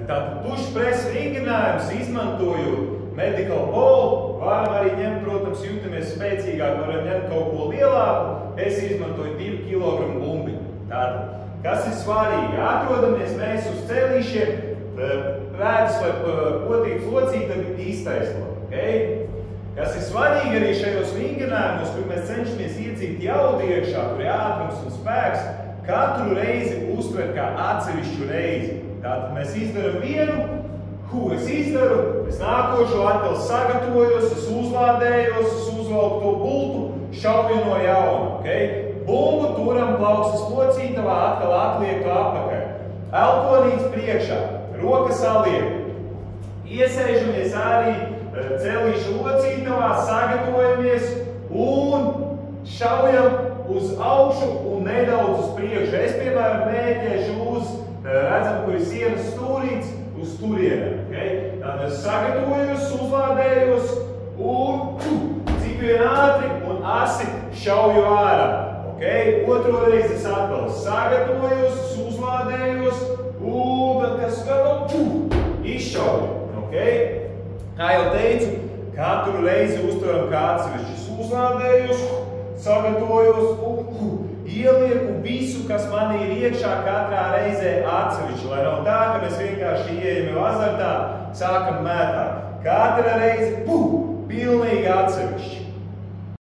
Tātad pušpresu vingrinājumus izmantoju Medical Ball. Varam arī ņemt, protams, jūtamies spēcīgāk, varam ņemt kaut ko lielāku. Es izmantoju 2 kg bumbiņu. Tātad, kas ir svarīgi? Atrodamies mēs uz celīšiem, pēdas vai potības locītam iztaisnot. Okay? Kas ir svarīgi arī šajos vingrinājumos, kur mēs cenšamies iedzīt jaudu iekšā, kur ir ātrums un spēks, katru reizi uztvert kā atsevišķu reizi. Tātad mēs izdaram vienu, es izdaru, es nākošo atkal sagatavojos, es uzlādējos, es uzvelku to bultu, šauju no jauna. Okay? Bumbu turam plauksnes locītavā, atkal atlieku apakaļ. Elponīts priekšā, rokas aliek. Iesēžamies arī celīšu locītavā, sagatavojamies un šaujam uz augšu un nedaudz uz priekšu. Es, piemēram, mēģēšu uz, redzam, kur ir sienas stūrīts, uz turienam. Okay? Tātad es sagatavojos, uzlādējos un cik vien ātri un asi šauju ārā. Okay? Otro reizi es atkal sagatavojos, uzlādējos un tad, kas skatau, izšauju. Okay? Kā jau teicu, katru reizi uztveram kā atsevišķis, uzlādējos, sagatavojos un ielieku visu, kas man ir iekšā katrā reizē atsevišķi, lai nav tā, ka mēs vienkārši ieejam jau azartā, sākam mētāt. Katra reize, pilnīgi atsevišķi.